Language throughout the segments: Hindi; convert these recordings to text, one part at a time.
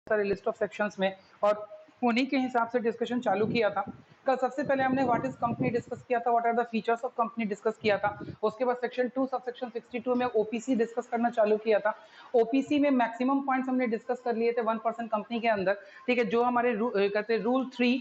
सारे लिस्ट ऑफ सेक्शंस में और उन्हीं के हिसाब से डिस्कशन चालू किया था। कल सबसे पहले हमने व्हाट इज कंपनी डिस्कस किया था, what are the features of company discuss किया था। उसके बाद सेक्शन 2 सब सेक्शन 62 में ओपीसी डिस्कस करना चालू किया था। ओपीसी में मैक्सिमम पॉइंट्स हमने डिस्कस कर लिए थे 1% कंपनी के अंदर, ठीक है। जो हमारे कहते हैं rule 3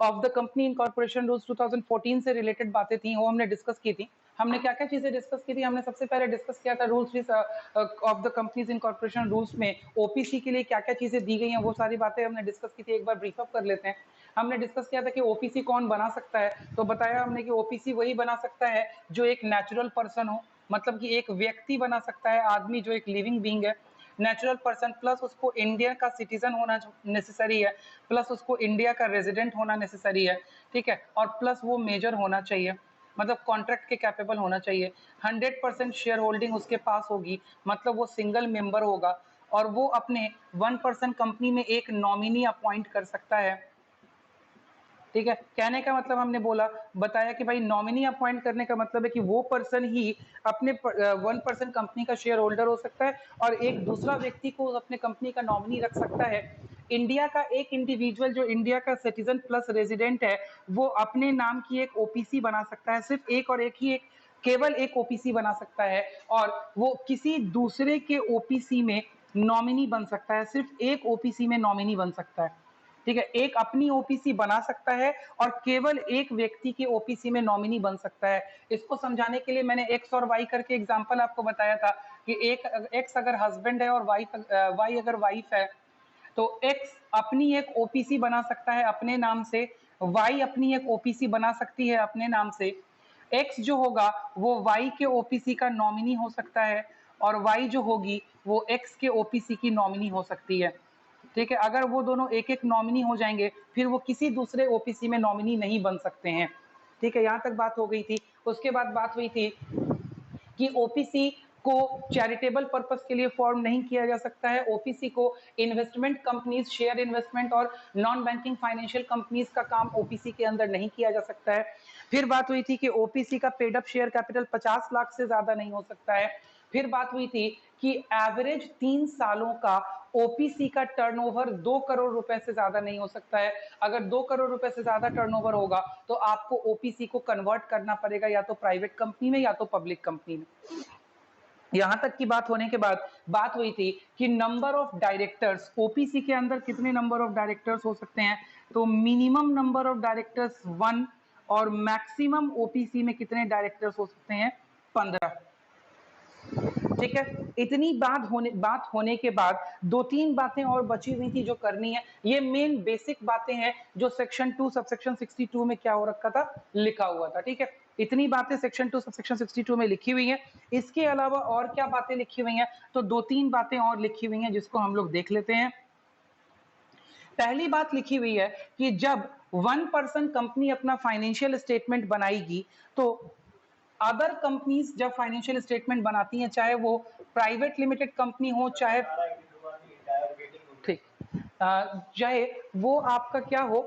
of the company incorporation rules 2014 से रिलेटेड बातें थी, वो हमने डिस्कस की थी। हमने क्या क्या चीजें डिस्कस की थी, हमने सबसे पहले डिस्कस किया था rule 3 of the companies incorporation rules में ओपीसी के लिए क्या क्या चीजें दी गई हैं, वो सारी बातें हमने डिस्कस की थी। एक बार ब्रीफ अप कर लेते हैं। हमने डिस्कस किया था कि ओपीसी कौन बना सकता है, तो बताया हमने कि ओपीसी वही बना सकता है जो एक नेचुरल पर्सन हो, मतलब कि एक व्यक्ति बना सकता है, आदमी जो एक लिविंग बींग है, नेचुरल पर्सन, प्लस उसको इंडिया का सिटीजन होना नेसेसरी है, प्लस उसको इंडिया का रेजिडेंट होना नेसेसरी है, ठीक है। और प्लस वो मेजर होना चाहिए, मतलब कॉन्ट्रैक्ट के कैपेबल होना चाहिए। 100% शेयर होल्डिंग उसके पास होगी, मतलब वो सिंगल मेंबर होगा और वो अपने 1% कंपनी में एक नॉमिनी अपॉइंट कर सकता है, ठीक है। कहने का मतलब हमने बताया कि भाई नॉमिनी अपॉइंट करने का मतलब है कि वो पर्सन ही अपने 1% कंपनी का शेयर होल्डर हो सकता है और एक दूसरा व्यक्ति को अपने कंपनी का नॉमिनी रख सकता है। इंडिया का एक इंडिविजुअल जो इंडिया का सिटीजन प्लस रेजिडेंट है, वो अपने नाम की एक ओपीसी बना सकता है, सिर्फ एक और एक ही, एक केवल एक ओपीसी बना सकता है और वो किसी दूसरे के ओपीसी में नॉमिनी बन सकता है, सिर्फ एक ओपीसी में नॉमिनी बन सकता है, ठीक है। एक अपनी ओपीसी बना सकता है और केवल एक व्यक्ति के ओपीसी में नॉमिनी बन सकता है। इसको समझाने के लिए मैंने एक्स और वाई करके एग्जांपल आपको बताया था कि एक एक्स अगर हस्बैंड है और वाई अगर वाइफ है, तो एक्स अपनी एक ओपीसी बना सकता है अपने नाम से, वाई अपनी एक ओपीसी बना सकती है अपने नाम से। एक्स जो होगा वो वाई के ओपीसी का नॉमिनी हो सकता है और वाई जो होगी वो एक्स के ओपीसी की नॉमिनी हो सकती है, ठीक है। अगर वो दोनों एक एक नॉमिनी हो जाएंगे फिर वो किसी दूसरे ओपीसी में नॉमिनी नहीं बन सकते हैं, ठीक है। यहां तक बात हो गई थी। उसके बाद बात हुई थी कि ओपीसी को चैरिटेबल पर्पस के लिए फॉर्म नहीं किया जा सकता है, ओपीसी को इन्वेस्टमेंट कंपनीज, शेयर इन्वेस्टमेंट और नॉन बैंकिंग फाइनेंशियल कंपनीज का काम ओपीसी के अंदर नहीं किया जा सकता है। फिर बात हुई थी कि ओपीसी का paid up share capital 50 lakh से ज्यादा नहीं हो सकता है। फिर बात हुई थी कि एवरेज 3 सालों का ओपीसी का टर्नओवर 2 करोड़ रुपए से ज्यादा नहीं हो सकता है। अगर 2 करोड़ रुपए से ज्यादा टर्नओवर होगा तो आपको ओपीसी को कन्वर्ट करना पड़ेगा या तो प्राइवेट कंपनी में या तो पब्लिक कंपनी में। यहां तक की बात होने के बाद बात हुई थी कि नंबर ऑफ डायरेक्टर्स, ओपीसी के अंदर कितने नंबर ऑफ डायरेक्टर्स हो सकते हैं, तो मिनिमम नंबर ऑफ डायरेक्टर्स 1 और मैक्सिमम ओपीसी में कितने डायरेक्टर्स हो सकते हैं, 15, ठीक है। इतनी बात होने के बाद 2-3 बातें और बची हुई थी जो करनी है। ये मेन बेसिक बातें हैं जो सेक्शन 2 सबसेक्शन 62 में क्या हो रखा था, लिखा हुआ था, ठीक है। इतनी बातें सेक्शन 2 सबसेक्शन 62 में लिखी हुई हैं। इसके अलावा और क्या बातें लिखी हुई हैं, तो 2-3 बातें और लिखी हुई हैं जिसको हम लोग देख लेते हैं। पहली बात लिखी हुई है कि जब 1% कंपनी अपना फाइनेंशियल स्टेटमेंट बनाएगी तो अदर कंपनीज जब फाइनेंशियल स्टेटमेंट बनाती हैं, चाहे वो प्राइवेट लिमिटेड कंपनी हो, चाहे ठीक चाहे वो आपका क्या हो,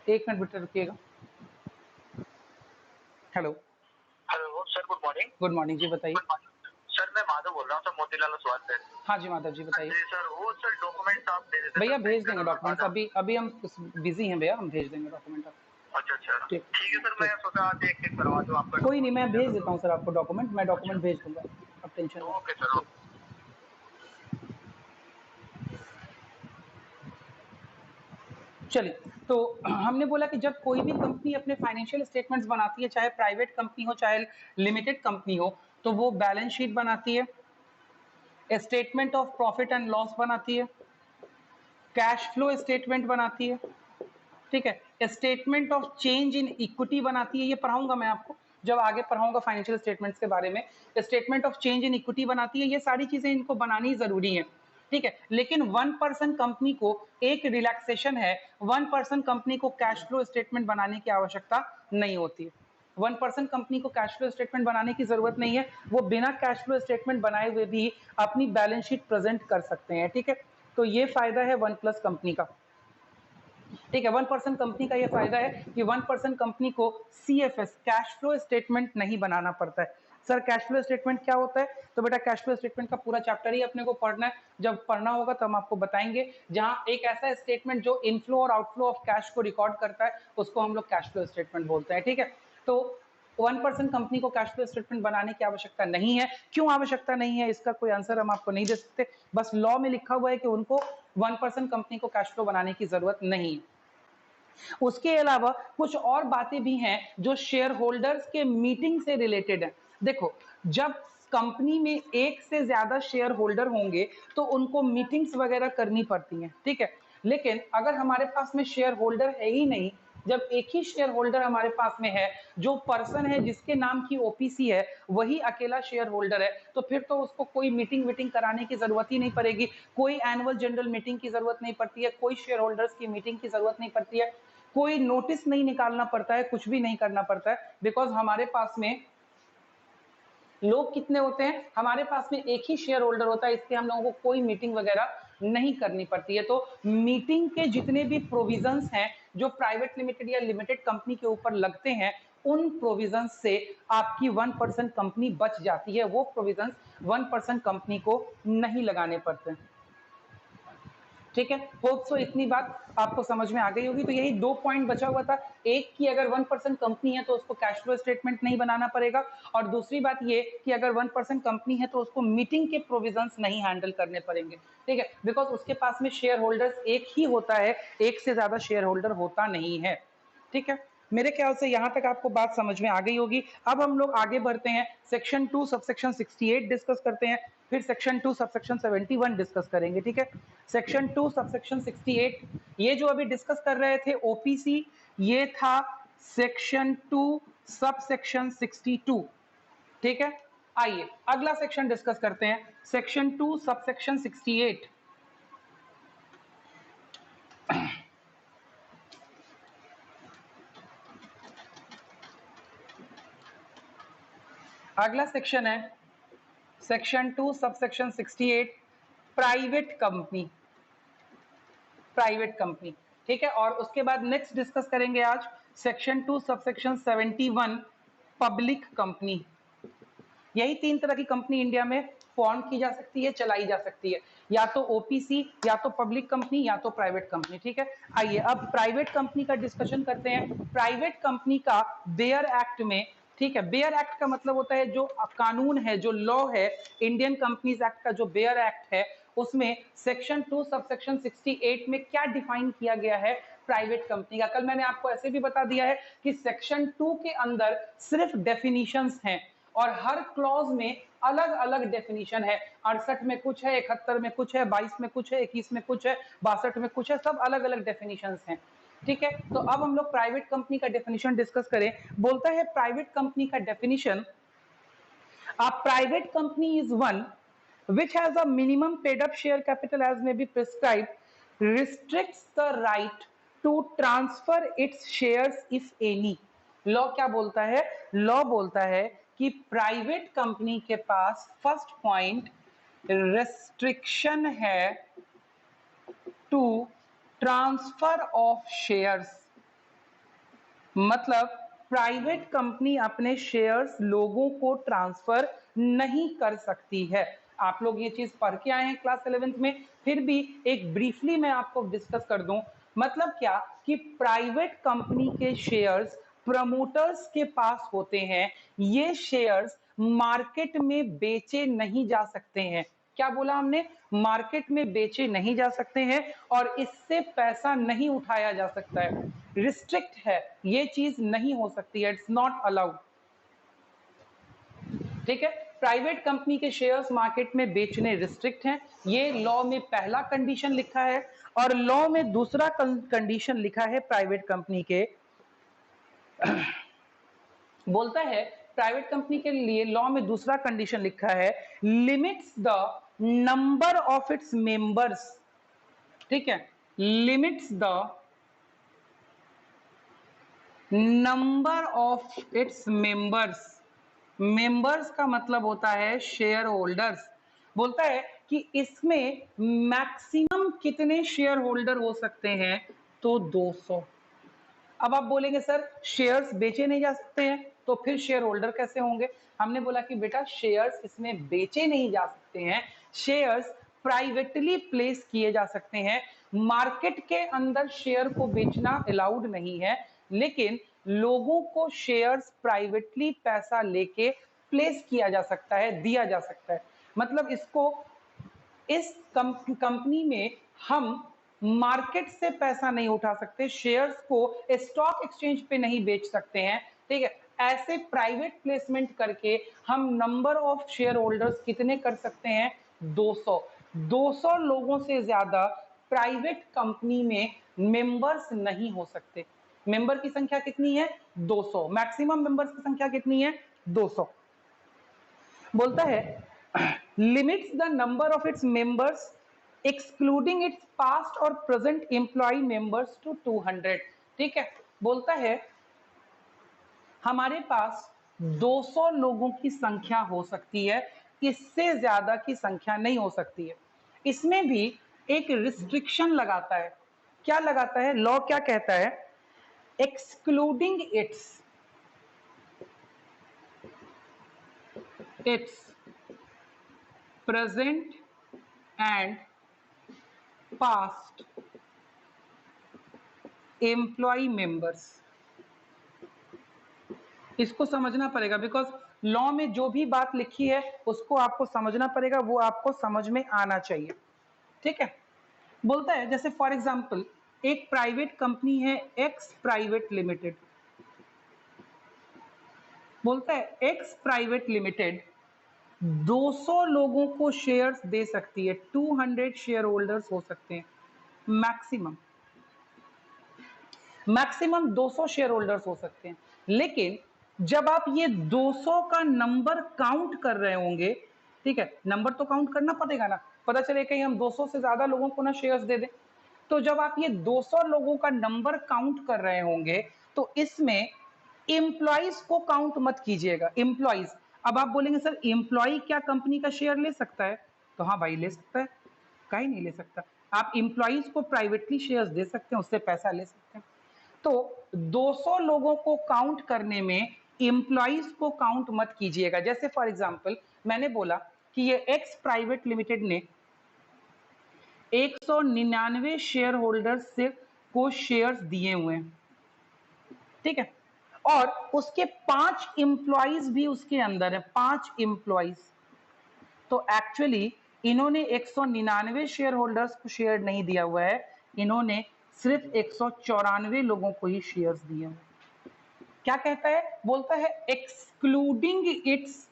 एक मिनट बेटा रुकिएगा। Hello hello sir, good morning. Good morning जी, बताइए। सर मैं माधव बोल रहा हूँ सर, मोतीलाल ओसवाल से। हाँ जी माधव जी बताइए। जी सर, वो सर डॉक्यूमेंट्स आप दे देते भैया भेज देंगे डॉक्यूमेंट्स, अभी हम बिजी हैं भैया, हम भेज देंगे डॉक्यूमेंट आपको। अच्छा अच्छा ठीक ठीक है सर, मैं सोचा आज एक एक करवा दूँ आपका। कोई नहीं, मैं भेज देता हूँ सर आपको डॉक्यूमेंट, मैं डॉक्यूमेंट भेज दूंगा, आप टेंशन मत। Okay sir. चलिए, तो हमने बोला कि जब कोई भी कंपनी अपने फाइनेंशियल स्टेटमेंट्स बनाती है, चाहे प्राइवेट कंपनी हो चाहे लिमिटेड कंपनी हो, तो वो बैलेंस शीट बनाती है, statement of profit and loss बनाती है, कैश फ्लो स्टेटमेंट बनाती है, ठीक है, statement of change in equity बनाती है, ये पढ़ाऊंगा मैं आपको जब आगे पढ़ाऊंगा फाइनेंशियल स्टेटमेंट्स के बारे में। Statement of change in equity बनाती है, ये सारी चीजें इनको बनानी जरूरी है, ठीक है। लेकिन 1% कंपनी को एक रिलैक्सेशन है, 1% कंपनी को कैश फ्लो स्टेटमेंट बनाने की आवश्यकता नहीं होती है। 1% कंपनी को कैश फ्लो स्टेटमेंट बनाने की जरूरत नहीं है, वो बिना कैश फ्लो स्टेटमेंट बनाए हुए भी अपनी बैलेंस शीट प्रेजेंट कर सकते हैं, ठीक है। तो ये फायदा है 1+ कंपनी का, ठीक है। 1% कंपनी का यह फायदा है कि 1% कंपनी को सीएफएस कैश फ्लो स्टेटमेंट नहीं बनाना पड़ता है। सर कैश फ्लो स्टेटमेंट क्या होता है, तो बेटा कैश फ्लो स्टेटमेंट का पूरा चैप्टर ही अपने को पढ़ना है, जब पढ़ना होगा तो हम आपको बताएंगे। जहां एक ऐसा स्टेटमेंट जो इनफ्लो और आउटफ्लो ऑफ कैश को रिकॉर्ड करता है उसको हम लोग कैश फ्लो स्टेटमेंट बोलते हैं, ठीक है। तो 1% कंपनी को कैश फ्लो स्टेटमेंट बनाने की आवश्यकता नहीं है। क्यों आवश्यकता नहीं है, इसका कोई आंसर हम आपको नहीं दे सकते, बस लॉ में लिखा हुआ है कि उनको 1% कंपनी को कैश फ्लो बनाने की जरूरत नहीं है। उसके अलावा कुछ और बातें भी हैं जो शेयर होल्डर्स के मीटिंग से रिलेटेड है। देखो, जब कंपनी में एक से ज्यादा शेयर होल्डर होंगे तो उनको मीटिंग्स वगैरह करनी पड़ती हैं, ठीक है। लेकिन अगर हमारे पास में शेयर होल्डर है ही नहीं, जब एक ही शेयर होल्डर हमारे पास में है, जो पर्सन है जिसके नाम की ओपीसी है वही अकेला शेयर होल्डर है, तो फिर तो उसको कोई मीटिंग कराने की जरूरत ही नहीं पड़ेगी, कोई एनुअल जनरल मीटिंग की जरूरत नहीं पड़ती है, कोई शेयर होल्डर्स की मीटिंग की जरूरत नहीं पड़ती है, कोई नोटिस नहीं निकालना पड़ता है, कुछ भी नहीं करना पड़ता है, बिकॉज हमारे पास में लोग कितने होते हैं, हमारे पास में एक ही शेयर होल्डर होता है, इसलिए हम लोगों को कोई मीटिंग वगैरह नहीं करनी पड़ती है। तो मीटिंग के जितने भी प्रोविजंस हैं जो प्राइवेट लिमिटेड या लिमिटेड कंपनी के ऊपर लगते हैं, उन प्रोविजंस से आपकी 1% कंपनी बच जाती है, वो प्रोविजंस 1% कंपनी को नहीं लगाने पड़ते, ठीक है। होप सो इतनी बात आपको समझ में आ गई होगी। तो यही 2 पॉइंट बचा हुआ था, एक कि अगर 1% कंपनी है तो उसको कैश फ्लो स्टेटमेंट नहीं बनाना पड़ेगा, और दूसरी बात ये कि अगर 1% कंपनी है तो उसको मीटिंग के प्रोविजंस नहीं हैंडल करने पड़ेंगे, ठीक है, बिकॉज उसके पास में शेयर होल्डर्स एक ही होता है, एक से ज्यादा शेयर होल्डर होता नहीं है, ठीक है। मेरे ख्याल से यहां तक आपको बात समझ में आ गई होगी। अब हम लोग आगे बढ़ते हैं, सेक्शन 2 सबसेक्शन 68 डिस्कस करते हैं, फिर सेक्शन 2 सबसेक्शन 71 डिस्कस करेंगे, ठीक है। सेक्शन 2 सबसेक्शन 68, ये जो अभी डिस्कस कर रहे थे ओपीसी, ये था सेक्शन 2 सबसेक्शन 62, ठीक है। आइए अगला सेक्शन डिस्कस करते हैं, सेक्शन 2 सबसेक्शन 68। अगला सेक्शन है section 2 subsection 68, private company, private company, ठीक है। और उसके बाद नेक्स्ट डिस्कस करेंगे आज सेक्शन 2 सबसेक्शन 71, पब्लिक कंपनी। यही 3 तरह की कंपनी इंडिया में फॉर्म की जा सकती है, चलाई जा सकती है, या तो ओपीसी, या तो पब्लिक कंपनी, या तो प्राइवेट कंपनी, ठीक है। आइए अब प्राइवेट कंपनी का डिस्कशन करते हैं। प्राइवेट कंपनी का बेयर एक्ट में, ठीक है, बेयर एक्ट का मतलब होता है जो कानून है, जो लॉ है, इंडियन कंपनीज एक्ट का जो बेयर एक्ट है, उसमें सेक्शन 2 सबसेक्शन 68 में क्या डिफाइन किया गया है प्राइवेट कंपनी का। कल मैंने आपको ऐसे भी बता दिया है कि सेक्शन 2 के अंदर सिर्फ डेफिनेशंस हैं और हर क्लॉज में अलग अलग डेफिनेशन है, 68 में कुछ है, 71 में कुछ है, 22 में कुछ है, 21 में कुछ है, 62 में कुछ है, सब अलग अलग डेफिनेशंस हैं, ठीक है। तो अब हम लोग प्राइवेट कंपनी का डेफिनेशन डिस्कस करें। बोलता है प्राइवेट कंपनी का definition, a private company is one which has a minimum paid up share capital as may be prescribed, restricts the right to transfer its shares if any। Law क्या बोलता है, लॉ बोलता है कि प्राइवेट कंपनी के पास फर्स्ट पॉइंट रेस्ट्रिक्शन है टू ट्रांसफर ऑफ शेयर्स, मतलब प्राइवेट कंपनी अपने शेयर्स लोगों को ट्रांसफर नहीं कर सकती है। आप लोग ये चीज पढ़ के आए हैं क्लास 11th में, फिर भी एक ब्रीफली मैं आपको डिस्कस कर दूं। मतलब क्या कि प्राइवेट कंपनी के शेयर्स प्रमोटर्स के पास होते हैं, ये शेयर्स मार्केट में बेचे नहीं जा सकते हैं। क्या बोला हमने, मार्केट में बेचे नहीं जा सकते हैं और इससे पैसा नहीं उठाया जा सकता है, रिस्ट्रिक्ट है, ये चीज नहीं हो सकती है, इट्स नॉट अलाउड, ठीक है। प्राइवेट कंपनी के शेयर्स मार्केट में बेचने रिस्ट्रिक्ट हैं, ये लॉ में पहला कंडीशन लिखा है, और लॉ में दूसरा कंडीशन लिखा है प्राइवेट कंपनी के बोलता है प्राइवेट कंपनी के लिए लॉ में दूसरा कंडीशन लिखा है, limits the number of its members, ठीक है, limits the number of its members, members का मतलब होता है शेयर होल्डर्स। बोलता है कि इसमें मैक्सिमम कितने शेयर होल्डर हो सकते हैं, तो 200। अब आप बोलेंगे सर शेयर्स बेचे नहीं जा सकते हैं, तो फिर शेयर होल्डर कैसे होंगे? हमने बोला कि बेटा शेयर्स इसमें बेचे नहीं जा सकते हैं, शेयर्स प्राइवेटली प्लेस किए जा सकते हैं। मार्केट के अंदर शेयर को बेचना अलाउड नहीं है, लेकिन लोगों को शेयर्स प्राइवेटली पैसा लेके प्लेस किया जा सकता है, दिया जा सकता है। मतलब इसको इस कंपनी में हम मार्केट से पैसा नहीं उठा सकते, शेयर्स को स्टॉक एक्सचेंज पे नहीं बेच सकते हैं, ठीक है। ऐसे प्राइवेट प्लेसमेंट करके हम नंबर ऑफ शेयर होल्डर्स कितने कर सकते हैं? 200 लोगों से ज्यादा प्राइवेट कंपनी में मेंबर्स नहीं हो सकते। मेंबर की संख्या कितनी है? 200। मैक्सिमम मेंबर्स की संख्या कितनी है? 200। बोलता है limits the number of its members excluding its past or present employee members to 200। ठीक है, बोलता है हमारे पास 200 लोगों की संख्या हो सकती है, इससे ज्यादा की संख्या नहीं हो सकती है। इसमें भी एक रिस्ट्रिक्शन लगाता है। क्या लगाता है? लॉ क्या कहता है? Excluding it's present and past employee members। इसको समझना पड़ेगा, बिकॉज लॉ में जो भी बात लिखी है उसको आपको समझना पड़ेगा, वो आपको समझ में आना चाहिए, ठीक है। बोलता है जैसे फॉर एग्जांपल एक प्राइवेट कंपनी है एक्स प्राइवेट लिमिटेड, बोलता है एक्स प्राइवेट लिमिटेड 200 लोगों को शेयर्स दे सकती है, 200 शेयर होल्डर्स हो सकते हैं मैक्सिमम 200 शेयर होल्डर्स हो सकते हैं। लेकिन जब आप ये 200 का नंबर काउंट कर रहे होंगे, ठीक है, नंबर तो काउंट करना पड़ेगा ना, पता चले कहीं हम 200 से ज्यादा लोगों को ना शेयर्स दे दें। तो जब आप ये 200 लोगों का नंबर काउंट कर रहे होंगे तो इसमें एम्प्लॉइज को काउंट मत कीजिएगा। एम्प्लॉइज, अब आप बोलेंगे सर एम्प्लॉय क्या कंपनी का शेयर ले सकता है? तो हाँ भाई ले सकता है, कहीं नहीं ले सकता। आप एम्प्लॉइज को प्राइवेटली शेयर्स दे सकते हैं, उससे पैसा ले सकते हैं। तो 200 लोगों को काउंट करने में एम्प्लॉइज को काउंट मत कीजिएगा। जैसे फॉर एग्जांपल मैंने बोला कि ये एक्स प्राइवेट लिमिटेड ने 199 शेयर होल्डर्स से को शेयर्स दिए हुए हैं, ठीक है, और उसके 5 एम्प्लॉइज भी उसके अंदर है, 5 एम्प्लॉइज। तो एक्चुअली इन्होंने 199 शेयर होल्डर्स को शेयर नहीं दिया हुआ है, इन्होंने सिर्फ 194 लोगों को ही शेयर्स दिए हुए। क्या कहता है? बोलता है excluding its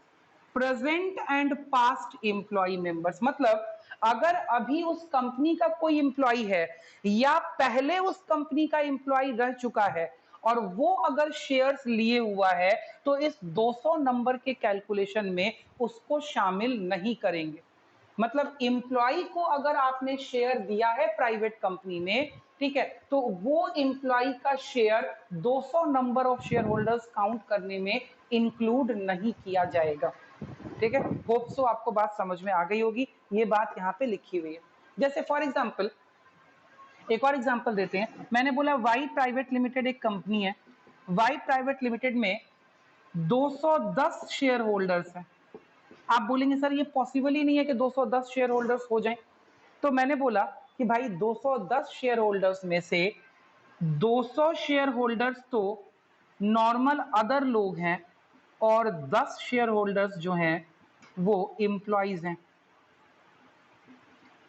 present and past employ members. मतलब अगर अभी उस कंपनी का कोई एम्प्लॉय है या पहले उस कंपनी का एम्प्लॉय रह चुका है और वो अगर शेयर्स लिए हुआ है तो इस 200 नंबर के कैलकुलेशन में उसको शामिल नहीं करेंगे। मतलब एम्प्लॉय को अगर आपने शेयर दिया है प्राइवेट कंपनी में, ठीक है, तो वो एम्प्लॉय का share 200 number of share holders count करने में इंक्लूड नहीं किया जाएगा, ठीक है। होप सो आपको बात समझ में आ गई होगी, ये बात यहाँ पे लिखी हुई है। जैसे फॉर एग्जांपल एक और एग्जांपल देते हैं। मैंने बोला वाई प्राइवेट लिमिटेड एक कंपनी है, वाई प्राइवेट लिमिटेड में 210 शेयर होल्डर्स हैं। आप बोलेंगे सर ये पॉसिबल ही नहीं है कि 210 शेयर होल्डर्स हो जाएं। तो मैंने बोला कि भाई 210 शेयर होल्डर्स में से 200 शेयर होल्डर्स तो नॉर्मल अदर लोग हैं और 10 शेयर होल्डर्स जो हैं वो एम्प्लॉइज हैं,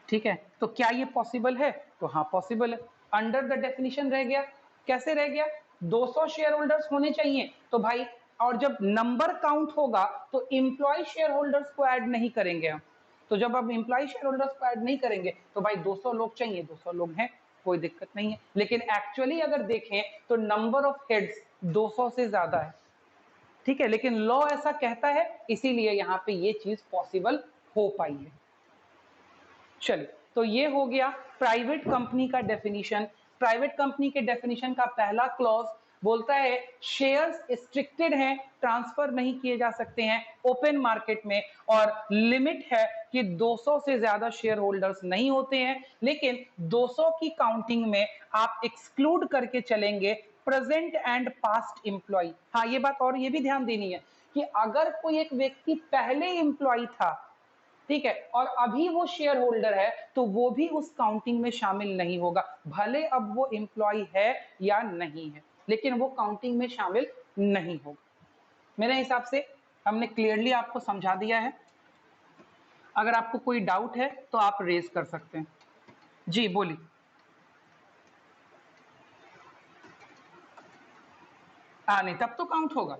ठीक है। तो क्या ये पॉसिबल है? तो हाँ पॉसिबल है, अंडर द डेफिनेशन रह गया। कैसे रह गया? 200 शेयर होल्डर्स होने चाहिए तो भाई, और जब नंबर काउंट होगा तो एम्प्लॉय शेयर होल्डर्स को ऐड नहीं करेंगे हम। तो जब आप एम्प्लॉय शेयर होल्डर्स को ऐड नहीं करेंगे तो भाई 200 लोग चाहिए, 200 लोग हैं, कोई दिक्कत नहीं है। लेकिन एक्चुअली अगर देखें तो नंबर ऑफ हेड्स 200 से ज्यादा है, ठीक है, लेकिन लॉ ऐसा कहता है, इसीलिए यहां पे ये चीज पॉसिबल हो पाई है। चलिए, तो ये हो गया प्राइवेट कंपनी का डेफिनेशन। प्राइवेट कंपनी के डेफिनेशन का पहला क्लॉज बोलता है शेयर्स रिस्ट्रिक्टेड हैं, ट्रांसफर नहीं किए जा सकते हैं ओपन मार्केट में, और लिमिट है कि 200 से ज्यादा शेयर होल्डर्स नहीं होते हैं। लेकिन 200 की काउंटिंग में आप एक्सक्लूड करके चलेंगे प्रेजेंट एंड पास्ट एम्प्लॉय। हाँ, ये बात और ये भी ध्यान देनी है कि अगर कोई एक व्यक्ति पहले एम्प्लॉय था, ठीक है, और अभी वो शेयर होल्डर है, तो वो भी उस काउंटिंग में शामिल नहीं होगा, भले अब वो एम्प्लॉय है या नहीं है, लेकिन वो काउंटिंग में शामिल नहीं होगा। मेरे हिसाब से हमने क्लियरली आपको समझा दिया है। अगर आपको कोई डाउट है तो आप रेज कर सकते हैं। जी बोलिए। नहीं, तब तो काउंट होगा,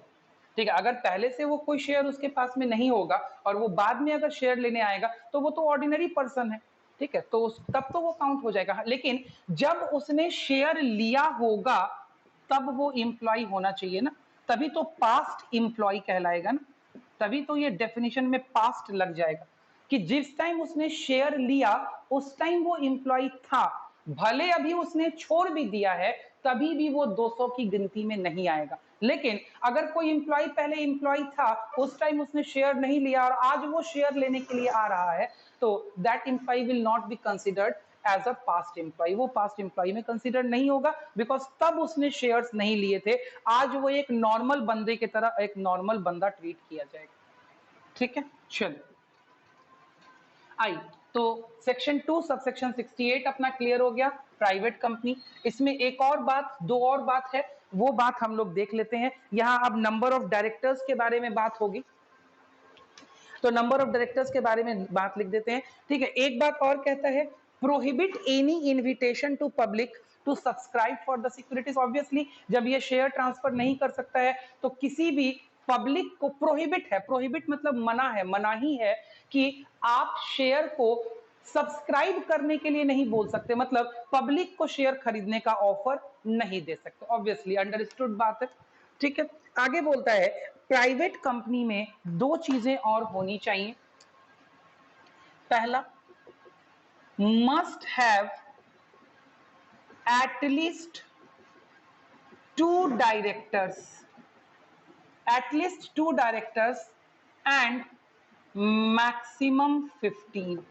ठीक है। अगर पहले से वो कोई शेयर उसके पास में नहीं होगा और वो बाद में अगर शेयर लेने आएगा तो वो तो ऑर्डिनरी पर्सन है, ठीक है, तो तब तो वो काउंट हो जाएगा। लेकिन जब उसने शेयर लिया होगा तब वो एम्प्लॉय होना चाहिए ना, तभी तो पास्ट एम्प्लॉय कहलाएगा ना, तभी तो ये डेफिनेशन में पास्ट लग जाएगा कि जिस टाइम उसने शेयर लिया उस टाइम वो एम्प्लॉय था, भले अभी उसने छोड़ भी दिया है तभी भी वो 200 की गिनती में नहीं आएगा। लेकिन अगर कोई एम्प्लॉय पहले एम्प्लॉय था, उस टाइम उसने शेयर नहीं लिया और आज वो शेयर लेने के लिए आ रहा है, तो that employ will not be considered as a past employ, वो पास्ट एम्प्लॉय में कंसिडर नहीं होगा, बिकॉज तब उसने शेयर्स नहीं लिए थे। आज वो एक नॉर्मल बंदे की तरह एक नॉर्मल बंदा ट्रीट किया जाएगा, ठीक है। चलो आई, तो सेक्शन 2 सबसेक्शन 68 अपना क्लियर हो गया, प्राइवेट कंपनी। इसमें एक और बात, दो और बात है, वो बात हम लोग देख लेते हैं। यहां अब नंबर ऑफ डायरेक्टर्स के बारे में बात होगी, तो नंबर ऑफ डायरेक्टर्स के बारे में बात लिख देते हैं, ठीक है। एक बात और कहता है, prohibit any invitation to public to subscribe for the securities. Obviously जब ये शेयर ट्रांसफर नहीं कर सकता है तो किसी भी पब्लिक को प्रोहिबिट है, प्रोहिबिट मतलब मना है, मनाही है कि आप शेयर को सब्सक्राइब करने के लिए नहीं बोल सकते, मतलब पब्लिक को शेयर खरीदने का ऑफर नहीं दे सकते। ऑब्वियसली अंडरस्टूड बात है, ठीक है। आगे बोलता है, प्राइवेट कंपनी में दो चीजें और होनी चाहिए। पहला, must have at least 2 directors, at least 2 directors and maximum 15।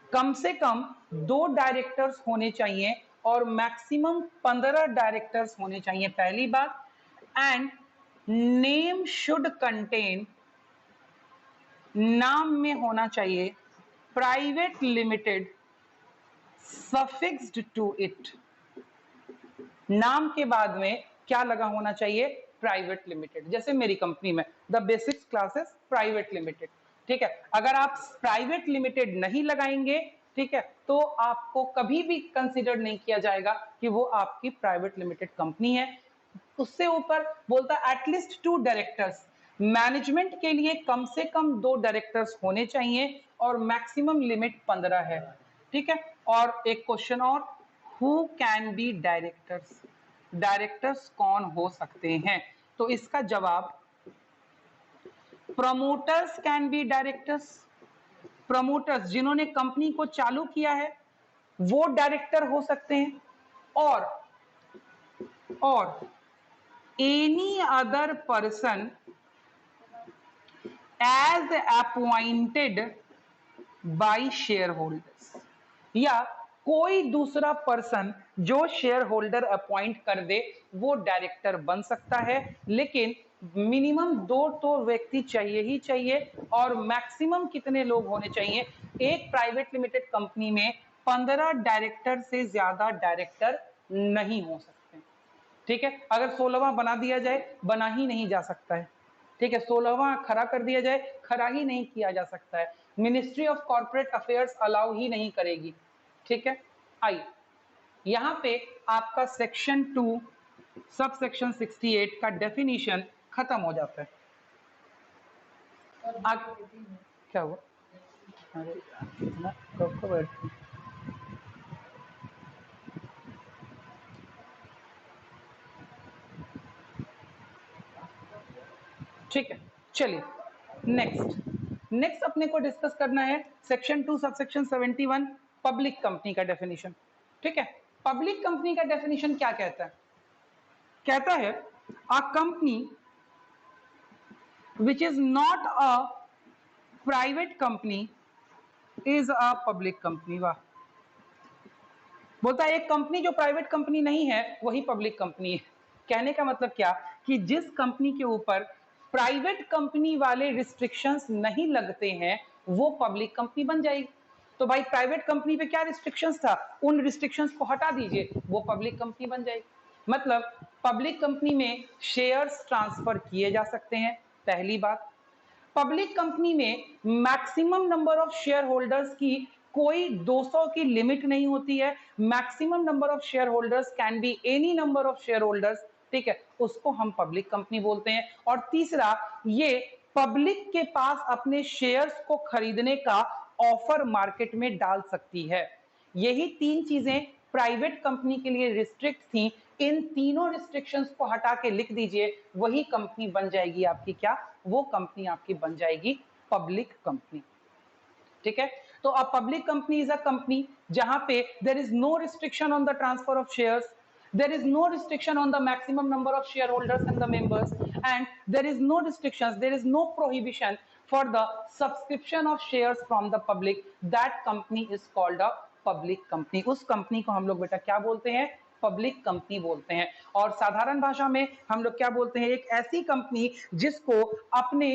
कम से कम 2 डायरेक्टर्स होने चाहिए और मैक्सिमम 15 डायरेक्टर्स होने चाहिए, पहली बात। एंड नेम शुड कंटेन, नाम में होना चाहिए प्राइवेट लिमिटेड सफिक्स्ड टू इट। नाम के बाद में क्या लगा होना चाहिए? Private limited. जैसे मेरी कंपनी में the basics classes private limited, ठीक है। अगर आप प्राइवेट लिमिटेड नहीं लगाएंगे, ठीक है, तो आपको कभी भी कंसीडर नहीं किया जाएगा कि वो आपकी प्राइवेट लिमिटेड कंपनी है। उससे ऊपर बोलता है एटलीस्ट 2 डायरेक्टर्स, मैनेजमेंट के लिए कम से कम 2 डायरेक्टर्स होने चाहिए और मैक्सिमम लिमिट 15 है, ठीक है। और एक क्वेश्चन और, who can be directors, directors कौन हो सकते हैं? तो इसका जवाब, promoters can be directors. Promoters जिन्होंने कंपनी को चालू किया है वो डायरेक्टर हो सकते हैं, और any other person as appointed by shareholders, या कोई दूसरा पर्सन जो शेयर होल्डर अपॉइंट कर दे वो डायरेक्टर बन सकता है। लेकिन मिनिमम 2 तो व्यक्ति चाहिए ही चाहिए, और मैक्सिमम कितने लोग होने चाहिए? एक प्राइवेट लिमिटेड कंपनी में 15 डायरेक्टर से ज्यादा डायरेक्टर नहीं हो सकते, ठीक है। अगर 16वां बना दिया जाए, बना ही नहीं जा सकता है, ठीक है। 16वां खड़ा कर दिया जाए, खड़ा ही नहीं किया जा सकता है। Ministry of Corporate Affairs allow ही नहीं करेगी, ठीक है। आई, यहां पे आपका सेक्शन 2 सब सेक्शन 68 का डेफिनेशन खत्म हो जाता है। क्या हुआ? ठीक है, चलिए नेक्स्ट अपने को डिस्कस करना है सेक्शन 2 सबसेक्शन 71 पब्लिक कंपनी का डेफिनेशन, ठीक है। पब्लिक कंपनी का डेफिनेशन क्या कहता है? कहता है a company which is not a private company is a public company. वाह, बोलता है एक कंपनी जो प्राइवेट कंपनी नहीं है वही पब्लिक कंपनी है। कहने का मतलब क्या कि जिस कंपनी के ऊपर प्राइवेट कंपनी वाले रिस्ट्रिक्शंस नहीं लगते हैं वो पब्लिक कंपनी बन जाएगी। तो भाई प्राइवेट कंपनी पे क्या रिस्ट्रिक्शंस था, उन रिस्ट्रिक्शंस को हटा दीजिए, वो पब्लिक कंपनी बन जाएगी। मतलब पब्लिक कंपनी में शेयर्स ट्रांसफर किए जा सकते हैं, पहली बात। पब्लिक कंपनी में maximum number of share holders की कोई 200 की लिमिट नहीं होती है। Maximum number of share holders can be any number of share holders, ठीक है, उसको हम पब्लिक कंपनी बोलते हैं। और तीसरा, ये पब्लिक के पास अपने शेयर्स को खरीदने का ऑफर मार्केट में डाल सकती है। यही तीन चीजें प्राइवेट कंपनी के लिए रिस्ट्रिक्ट थी। इन तीनों रिस्ट्रिक्शंस को हटा के लिख दीजिए, वही कंपनी बन जाएगी आपकी क्या, वो कंपनी आपकी बन जाएगी पब्लिक कंपनी। ठीक है, तो a public company is a company जहां पे there is no restriction on the transfer of shares, there is no restriction on the maximum number of shareholders and the members, and there is no restrictions, there is no prohibition for the subscription of shares from the public. That company is called a public company. उस कंपनी को हम लोग बेटा क्या बोलते हैं, पब्लिक कंपनी बोलते हैं। और साधारण भाषा में हम लोग क्या बोलते हैं, एक ऐसी कंपनी जिसको अपने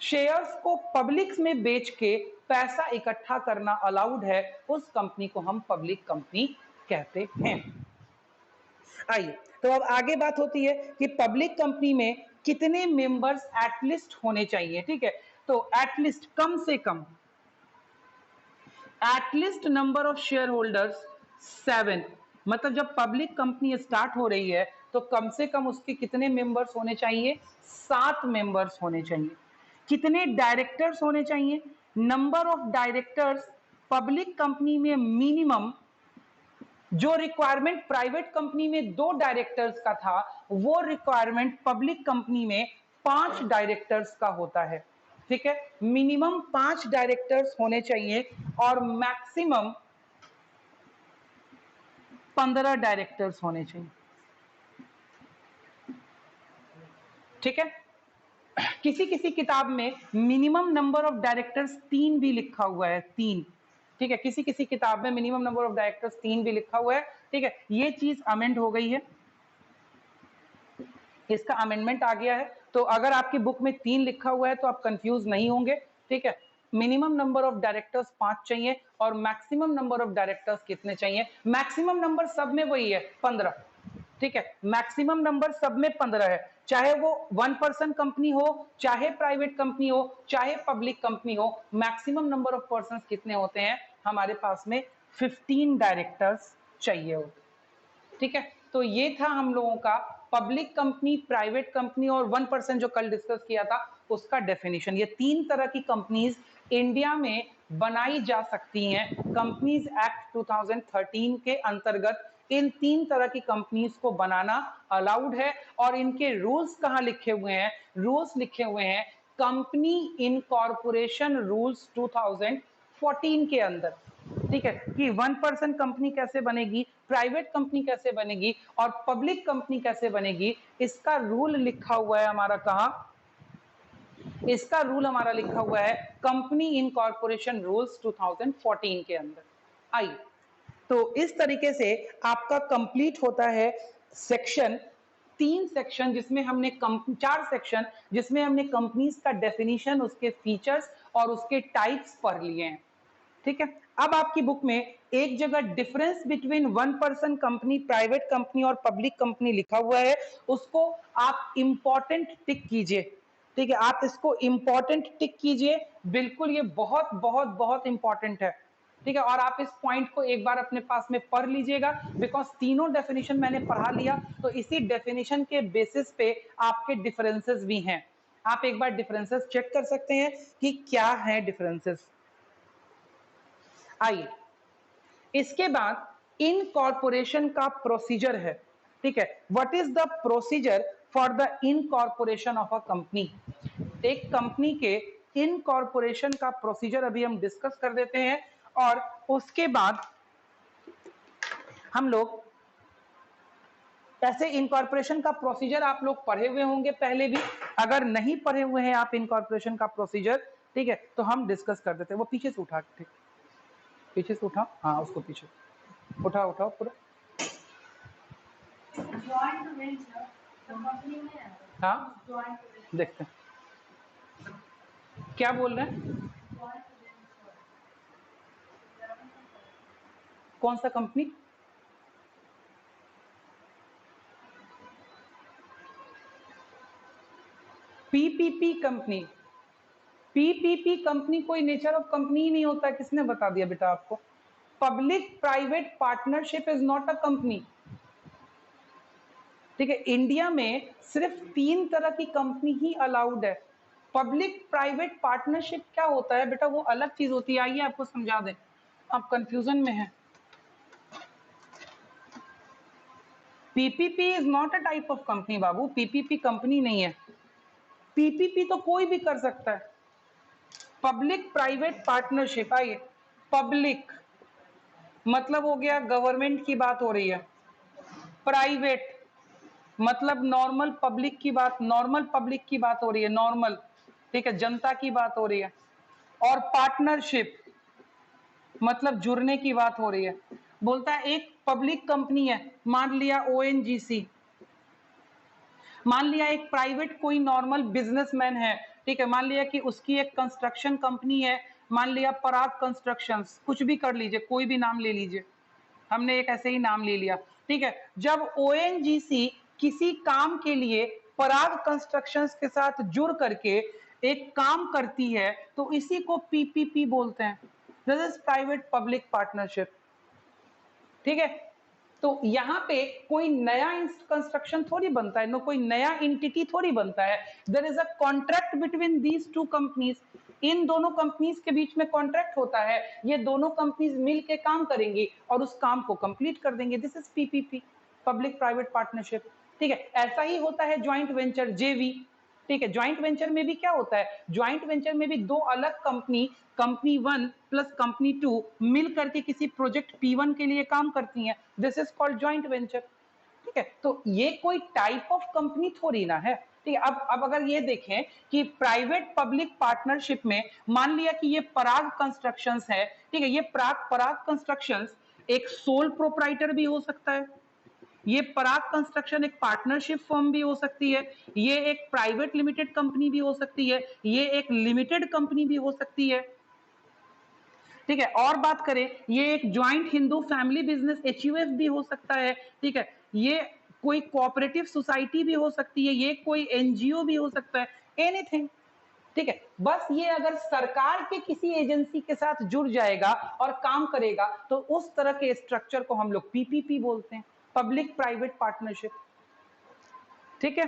शेयर्स को पब्लिक में बेच के पैसा इकट्ठा करना अलाउड है, उस कंपनी को हम पब्लिक कंपनी कहते हैं। आइए, तो अब आगे बात होती है कि पब्लिक कंपनी में कितने मेंबर्स एटलीस्ट होने चाहिए। ठीक है, तो एटलीस्ट कम से कम at least number of shareholders 7। मतलब जब पब्लिक कंपनी स्टार्ट हो रही है तो कम से कम उसके कितने मेंबर्स होने चाहिए, 7 मेंबर्स होने चाहिए। कितने डायरेक्टर्स होने चाहिए, number of directors public company में मिनिमम, जो रिक्वायरमेंट प्राइवेट कंपनी में 2 डायरेक्टर्स का था वो रिक्वायरमेंट पब्लिक कंपनी में 5 डायरेक्टर्स का होता है। ठीक है, मिनिमम 5 डायरेक्टर्स होने चाहिए और मैक्सिमम 15 डायरेक्टर्स होने चाहिए। ठीक है, किसी किसी किताब में मिनिमम नंबर ऑफ डायरेक्टर्स 3 भी लिखा हुआ है, 3। ठीक है, किसी किसी किताब में मिनिमम नंबर ऑफ डायरेक्टर्स 3 भी लिखा हुआ है। ठीक है, ये चीज अमेंड हो गई है, इसका अमेंडमेंट आ गया है। तो अगर आपकी बुक में 3 लिखा हुआ है तो आप कंफ्यूज नहीं होंगे। ठीक है, मिनिमम नंबर ऑफ डायरेक्टर्स 5 चाहिए और मैक्सिमम नंबर ऑफ डायरेक्टर्स कितने चाहिए, मैक्सिमम नंबर सब में वही है 15। ठीक है, मैक्सिमम नंबर सब में 15 है, चाहे वो 1 पर्सन कंपनी हो, चाहे प्राइवेट कंपनी हो, चाहे पब्लिक कंपनी हो, मैक्सिमम नंबर ऑफ पर्सन कितने होते हैं हमारे पास में, 15 डायरेक्टर्स चाहिए होते। ठीक है, तो ये था हम लोगों का पब्लिक कंपनी, प्राइवेट कंपनी और 1% जो कल डिस्कस किया था उसका डेफिनेशन। ये 3 तरह की कंपनीज इंडिया में बनाई जा सकती हैं। कंपनीज एक्ट 2013 के अंतर्गत इन 3 तरह की कंपनीज को बनाना अलाउड है। और इनके रूल्स कहां लिखे हुए हैं, रूल्स लिखे हुए हैं कंपनी इनकॉर्पोरेशन रूल्स 2014 के अंदर। ठीक है, कि 1% कंपनी कैसे बनेगी, प्राइवेट कंपनी कैसे बनेगी और पब्लिक कंपनी कैसे बनेगी, इसका रूल लिखा हुआ है हमारा कहां, इसका रूल हमारा लिखा हुआ है कंपनी इनकॉर्पोरेशन रूल्स 2014 के अंदर। आइए, तो इस तरीके से आपका कंप्लीट होता है सेक्शन, 3 सेक्शन जिसमें हमने 4 सेक्शन जिसमें हमने कंपनीज का डेफिनेशन, उसके फीचर्स और उसके टाइप्स पढ़ लिए हैं। ठीक है, अब आपकी बुक में एक जगह difference between 1% company, private company और पब्लिक कंपनी लिखा हुआ है, उसको आप इंपॉर्टेंट टिक कीजिए। ठीक है, आप इसको इंपॉर्टेंट टिक कीजिए, बिल्कुल ये बहुत बहुत बहुत इंपॉर्टेंट है। ठीक है, और आप इस पॉइंट को एक बार अपने पास में पढ़ लीजिएगा, बिकॉज तीनों डेफिनेशन मैंने पढ़ा लिया, तो इसी डेफिनेशन के बेसिस पे आपके डिफरेंसेस भी हैं। आप एक बार डिफरेंसेस चेक कर सकते हैं कि क्या है डिफरेंसेस। आइए, इसके बाद इनकॉर्पोरेशन का प्रोसीजर है। ठीक है, what is the procedure for the incorporation of a company. एक कंपनी के इनकॉर्पोरेशन का प्रोसीजर अभी हम डिस्कस कर देते हैं और उसके बाद हम लोग ऐसे इनकॉर्पोरेशन का प्रोसीजर आप लोग पढ़े हुए होंगे पहले भी, अगर नहीं पढ़े हुए हैं आप इनकॉर्पोरेशन का प्रोसीजर, ठीक है, तो हम डिस्कस कर देते हैं। वो पीछे से उठा, ठीक, पीछे से उठा, हाँ उसको पीछे उठाओ, उठाओ पूरा। हाँ देखते हैं क्या बोल रहे हैं, कौन सा company? PPP company. PPP company कोई नेचर ऑफ कंपनी ही नहीं होता है, किसने बता दिया बेटा आपको? Public private partnership is not a company. ठीक है, इंडिया में सिर्फ 3 तरह की कंपनी ही अलाउड है। पब्लिक प्राइवेट पार्टनरशिप क्या होता है बेटा, वो अलग चीज होती है, आइए आपको समझा दें, आप कंफ्यूजन में हैं। PPP is not a type of company Babu, PPP company नहीं है। पीपीपी तो कोई भी कर सकता है। पब्लिक प्राइवेट पार्टनरशिप, आइए, पब्लिक मतलब हो गया गवर्नमेंट की बात हो रही है, प्राइवेट मतलब नॉर्मल पब्लिक की बात, नॉर्मल पब्लिक की बात हो रही है, नॉर्मल, ठीक है, जनता की बात हो रही है, और पार्टनरशिप मतलब जुड़ने की बात हो रही है। बोलता है एक पब्लिक कंपनी है, मान लिया ओएनजीसी, मान लिया एक प्राइवेट कोई नॉर्मल बिजनेसमैन है, ठीक है, मान लिया कि उसकी एक कंस्ट्रक्शन कंपनी है, मान लिया पराग कंस्ट्रक्शंस, कुछ भी कर लीजिए, कोई भी नाम ले लीजिए, हमने एक ऐसे ही नाम ले लिया, ठीक है। जब ओएनजीसी किसी काम के लिए पराग कंस्ट्रक्शंस के साथ जुड़ करके एक काम करती है तो इसी को पीपीपी बोलते हैं, this is private public partnership. ठीक है, तो यहाँ पे कोई नया कंस्ट्रक्शन थोड़ी बनता है, नो कोई नया एंटिटी थोड़ी बनता है, there is a contract between these two companies, इन दोनों कंपनीज के बीच में कॉन्ट्रैक्ट होता है, ये दोनों कंपनीज मिल के काम करेंगी और उस काम को कंप्लीट कर देंगे, this is PPP, public private partnership. ठीक है, ऐसा ही होता है ज्वाइंट वेंचर, जेवी। ठीक है, ज्वाइंट वेंचर में भी क्या होता है, ज्वाइंट वेंचर में भी दो अलग कंपनी, कंपनी 1 प्लस कंपनी 2 मिल करके किसी प्रोजेक्ट P1 के लिए काम करती हैं, this is called joint venture. ठीक है, तो ये कोई टाइप ऑफ कंपनी थोड़ी ना है। ठीक है, अब अगर ये देखें कि प्राइवेट पब्लिक पार्टनरशिप में मान लिया कि ये पराग कंस्ट्रक्शंस है, ठीक है, ये पराग कंस्ट्रक्शंस एक सोल प्रोप्राइटर भी हो सकता है, ये पराग कंस्ट्रक्शन एक पार्टनरशिप फर्म भी हो सकती है, ये एक प्राइवेट लिमिटेड कंपनी भी हो सकती है, ये एक लिमिटेड कंपनी भी हो सकती है। ठीक है, और बात करें, ये एक joint Hindu family business HUF भी हो सकता है। ठीक है, ये कोई कोऑपरेटिव सोसाइटी भी हो सकती है, ये कोई एनजीओ भी हो सकता है, एनीथिंग। ठीक है, बस ये अगर सरकार के किसी एजेंसी के साथ जुड़ जाएगा और काम करेगा तो उस तरह के स्ट्रक्चर को हम लोग पीपीपी बोलते हैं, पब्लिक प्राइवेट पार्टनरशिप। ठीक है,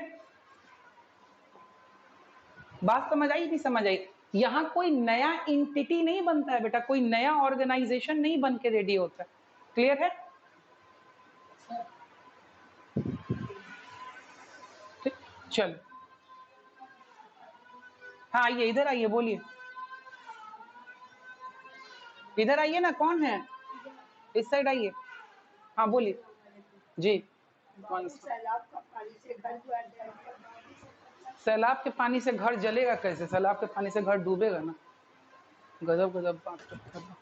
बात समझ आई? नहीं समझ आई? यहां कोई नया इंटिटी नहीं बनता है बेटा, कोई नया ऑर्गेनाइजेशन नहीं बन के रेडी होता है। क्लियर है? ठीक, चलो, हाँ आइए, इधर आइए, बोलिए, इधर आइए ना, कौन है, इस साइड आइए, हाँ बोलिए जी। सैलाब के पानी से घर जलेगा कैसे, सैलाब के पानी से घर डूबेगा ना। गजब गजब बात करते हैं।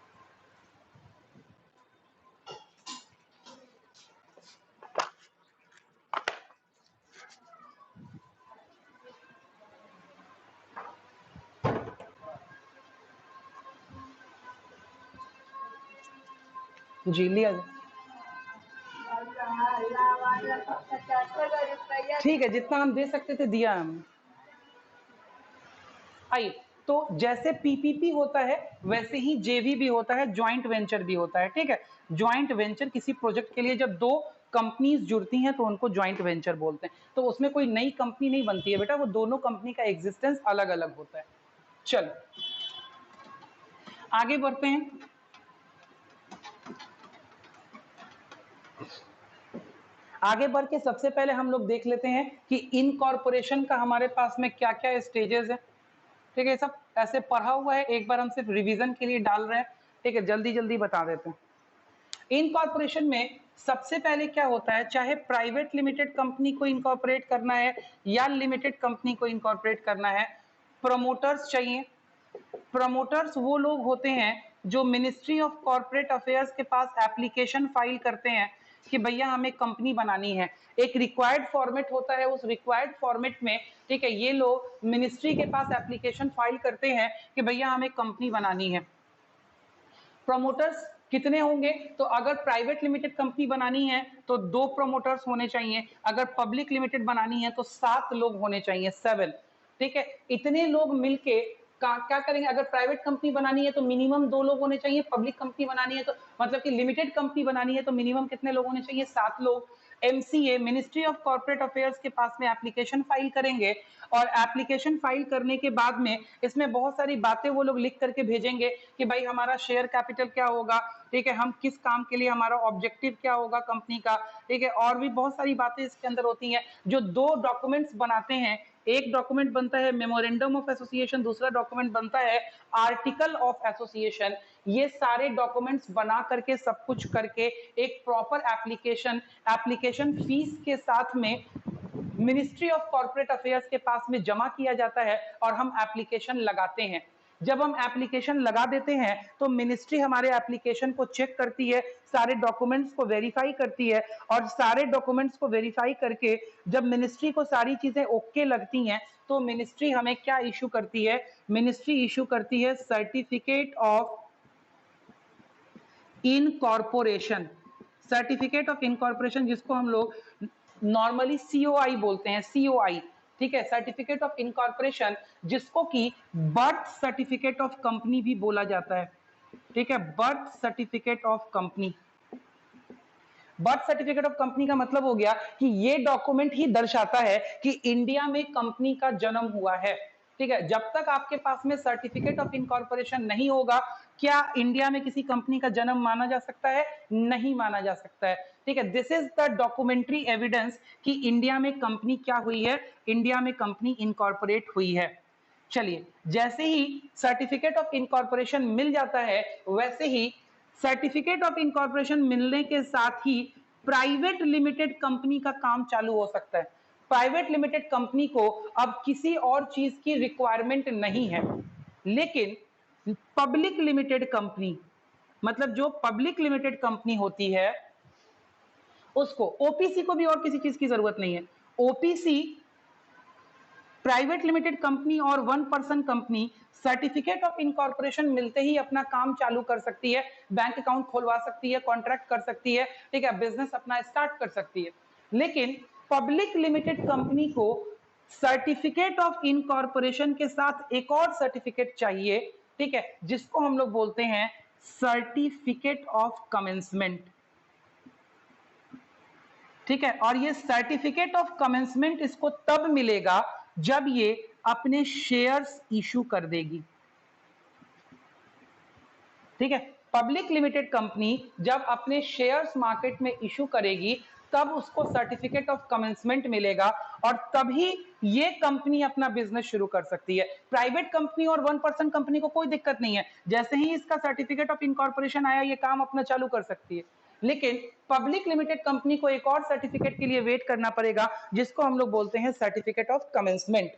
जी लिया जाए, ठीक है, जितना हम दे सकते थे दिया हमने। आइए, तो जैसे पीपीपी होता है वैसे ही जेवी भी होता है, ज्वाइंट वेंचर भी होता है। ठीक है, ज्वाइंट वेंचर किसी प्रोजेक्ट के लिए जब दो कंपनीज जुड़ती हैं तो उनको ज्वाइंट वेंचर बोलते हैं, तो उसमें कोई नई कंपनी नहीं बनती है बेटा, वो दोनों कंपनी का एग्जिस्टेंस अलग अलग होता है। चलो आगे बढ़ते हैं। आगे बढ़ के सबसे पहले हम लोग देख लेते हैं कि इनकॉर्पोरेशन का हमारे पास में क्या क्या स्टेजेस है। ठीक है, सब ऐसे पढ़ा हुआ है, एक बार हम सिर्फ रिवीजन के लिए डाल रहे हैं। ठीक है, जल्दी जल्दी बता देते हैं। इनकॉर्पोरेशन में सबसे पहले क्या होता है, चाहे प्राइवेट लिमिटेड कंपनी को इनकॉर्पोरेट करना है या लिमिटेड कंपनी को इनकॉर्पोरेट करना है, प्रमोटर्स चाहिए। प्रमोटर्स वो लोग होते हैं जो मिनिस्ट्री ऑफ कॉर्पोरेट अफेयर्स के पास एप्लीकेशन फाइल करते हैं कि भैया हमें कंपनी बनानी है, एक रिक्वायर्ड फॉर्मेट होता है, उस रिक्वायर्ड फॉर्मेट में ठीक है ये लोग मिनिस्ट्री के पास एप्लीकेशन फाइल करते हैं कि भैया हमें कंपनी बनानी है। प्रमोटर्स कितने होंगे? तो अगर प्राइवेट लिमिटेड कंपनी बनानी है तो 2 प्रमोटर्स होने चाहिए, अगर पब्लिक लिमिटेड बनानी है तो 7 लोग होने चाहिए, 7। ठीक है, इतने लोग मिलके क्या करेंगे? अगर प्राइवेट कंपनी बनानी है तो मिनिमम 2 लोग होने चाहिए, पब्लिक कंपनी बनानी है तो मतलब कि लिमिटेड कंपनी बनानी है तो मिनिमम कितने लोग होने चाहिए? 7 लोग। MCA ministry of Corporate affairs के पास में एप्लीकेशन फाइल करेंगे और एप्लीकेशन फाइल करने के बाद में इसमें बहुत सारी बातें वो लोग लिख करके भेजेंगे कि भाई हमारा शेयर कैपिटल क्या होगा, ठीक है, हम किस काम के लिए, हमारा ऑब्जेक्टिव क्या होगा कंपनी का, ठीक है, और भी बहुत सारी बातें इसके अंदर होती हैं। जो 2 डॉक्यूमेंट्स बनाते हैं, एक डॉक्यूमेंट बनता है मेमोरेंडम ऑफ एसोसिएशन, दूसरा डॉक्यूमेंट बनता है आर्टिकल ऑफ एसोसिएशन। ये सारे डॉक्यूमेंट्स बना करके सब कुछ करके एक प्रॉपर एप्लीकेशन फीस के साथ में मिनिस्ट्री ऑफ कॉर्पोरेट अफेयर्स के पास में जमा किया जाता है और हम एप्लीकेशन लगाते हैं। जब हम एप्लीकेशन लगा देते हैं तो मिनिस्ट्री हमारे एप्लीकेशन को चेक करती है, सारे डॉक्यूमेंट्स को वेरीफाई करती है और सारे डॉक्यूमेंट्स को वेरीफाई करके जब मिनिस्ट्री को सारी चीजें ओके लगती हैं तो मिनिस्ट्री हमें क्या इशू करती है? मिनिस्ट्री इशू करती है certificate of incorporation. Certificate of incorporation जिसको हम लोग नॉर्मली सीओआई बोलते हैं, सीओआई। ठीक है, सर्टिफिकेट ऑफ इनकॉर्पोरेशन जिसको कि बर्थ सर्टिफिकेट ऑफ कंपनी भी बोला जाता है। ठीक है, birth certificate of company. Birth certificate of company का मतलब हो गया कि ये डॉक्यूमेंट ही दर्शाता है कि इंडिया में कंपनी का जन्म हुआ है। ठीक है, जब तक आपके पास में सर्टिफिकेट ऑफ इनकॉर्पोरेशन नहीं होगा, क्या इंडिया में किसी कंपनी का जन्म माना जा सकता है? नहीं माना जा सकता है। ठीक है, this is the documentary evidence कि इंडिया में कंपनी क्या हुई है, इंडिया में कंपनी इनकॉर्पोरेट हुई है। चलिए, जैसे ही सर्टिफिकेट ऑफ इनकॉर्पोरेशन मिल जाता है वैसे ही सर्टिफिकेट ऑफ इनकॉर्पोरेशन मिलने के साथ ही प्राइवेट लिमिटेड कंपनी का काम चालू हो सकता है। प्राइवेट लिमिटेड कंपनी को अब किसी और चीज की रिक्वायरमेंट नहीं है, लेकिन पब्लिक लिमिटेड कंपनी, मतलब जो पब्लिक लिमिटेड कंपनी होती है उसको, ओपीसी को भी और किसी चीज की जरूरत नहीं है। ओपीसी, प्राइवेट लिमिटेड कंपनी और 1 person company certificate of incorporation मिलते ही अपना काम चालू कर सकती है, बैंक अकाउंट खोलवा सकती है, कॉन्ट्रैक्ट कर सकती है, ठीक है, बिजनेस अपना स्टार्ट कर सकती है। लेकिन पब्लिक लिमिटेड कंपनी को सर्टिफिकेट ऑफ इनकॉर्पोरेशन के साथ एक और सर्टिफिकेट चाहिए, ठीक है, जिसको हम लोग बोलते हैं सर्टिफिकेट ऑफ कमेंसमेंट। ठीक है, और ये सर्टिफिकेट ऑफ कमेंसमेंट इसको तब मिलेगा जब ये अपने शेयर्स इशू कर देगी। ठीक है, पब्लिक लिमिटेड कंपनी जब अपने शेयर्स मार्केट में इशू करेगी तब उसको सर्टिफिकेट ऑफ कमेंसमेंट मिलेगा और तभी ये कंपनी अपना बिजनेस शुरू कर सकती है। प्राइवेट कंपनी और 1 पर्सन कंपनी को कोई दिक्कत नहीं है, जैसे ही इसका सर्टिफिकेट ऑफ इनकॉर्पोरेशन आया ये काम अपना चालू कर सकती है। लेकिन पब्लिक लिमिटेड कंपनी को एक और सर्टिफिकेट के लिए वेट करना पड़ेगा जिसको हम लोग बोलते हैं सर्टिफिकेट ऑफ कमेंसमेंट।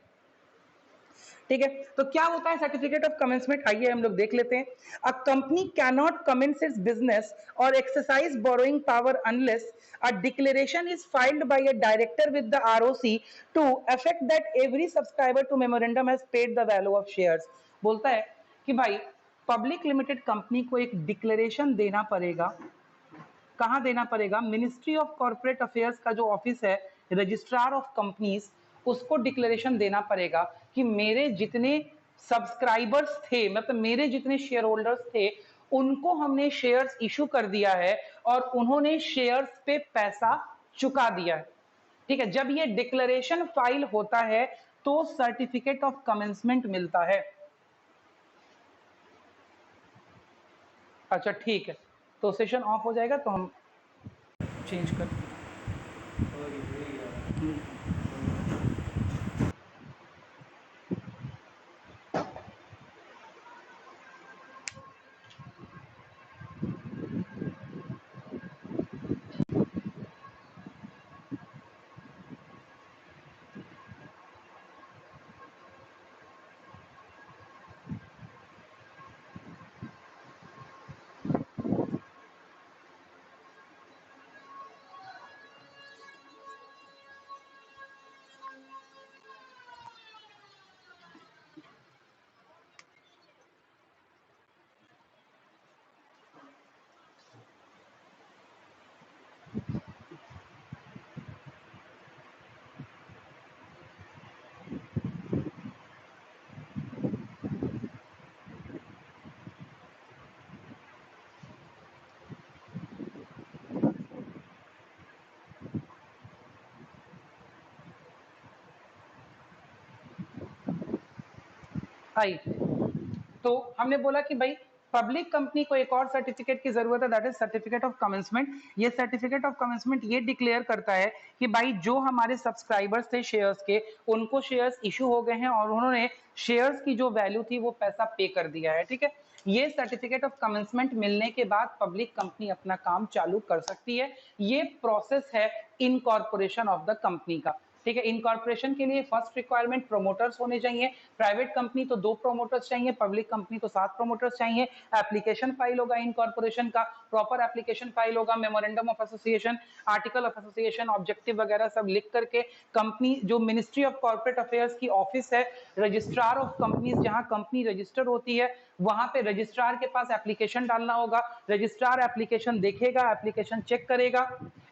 ठीक है, तो क्या होता है सर्टिफिकेट ऑफ कमेंसमेंट? आइए हम लोग देख लेते हैं। A company can not commence its business और exercise borrowing power unless a declaration is filed by a director with the ROC to affect that every subscriber to memorandum has paid the value of shares. बोलता है कि भाई पब्लिक लिमिटेड कंपनी को एक डिक्लेरेशन देना पड़ेगा। कहां देना पड़ेगा? मिनिस्ट्री ऑफ कॉर्पोरेट अफेयर्स का जो ऑफिस है, रजिस्ट्रार ऑफ कंपनीज, उसको डिक्लेरेशन देना पड़ेगा कि मेरे जितने सब्सक्राइबर्स थे, मतलब मेरे जितने शेयर होल्डर्स थे, उनको हमने शेयर्स इशू कर दिया है और उन्होंने शेयर्स पे पैसा चुका दिया है। ठीक है, जब ये डिक्लेरेशन फाइल होता है तो सर्टिफिकेट ऑफ कमेंसमेंट मिलता है। अच्छा ठीक है, तो सेशन ऑफ हो जाएगा तो हम चेंज कर आई। तो हमने बोला कि भाई पब्लिक कंपनी को एक और सर्टिफिकेट की जरूरत है, that is certificate of commencement. ये सर्टिफिकेट ऑफ कमेंसमेंट ये डिक्लेयर करता है कि भाई जो हमारे सब्सक्राइबर्स थे शेयर्स के, उनको शेयर्स इशू हो गए हैं और उन्होंने शेयर्स की जो वैल्यू थी वो पैसा पे कर दिया है। ठीक है, ये सर्टिफिकेट ऑफ कमेंसमेंट मिलने के बाद पब्लिक कंपनी अपना काम चालू कर सकती है। ये प्रोसेस है इनकॉर्पोरेशन ऑफ द कंपनी का। ठीक है, इनकॉर्पोरेशन के लिए फर्स्ट रिक्वायरमेंट प्रोमोटर्स होने चाहिए। प्राइवेट कंपनी तो 2 प्रोमोटर्स चाहिए, पब्लिक कंपनी तो 7 प्रोमोटर्स चाहिए। एप्लीकेशन फाइल होगा इनकॉर्पोरेशन का, प्रॉपर एप्लीकेशन फाइल होगा, memorandum of association, article of association, objective वगैरह सब लिख करके कंपनी जो मिनिस्ट्री ऑफ कॉर्पोरेट अफेयर्स की ऑफिस है, रजिस्ट्रार ऑफ कंपनीज जहां कंपनी रजिस्टर होती है, वहां पे रजिस्ट्रार के पास एप्लीकेशन डालना होगा। रजिस्ट्रार एप्लीकेशन देखेगा, एप्लीकेशन चेक करेगा,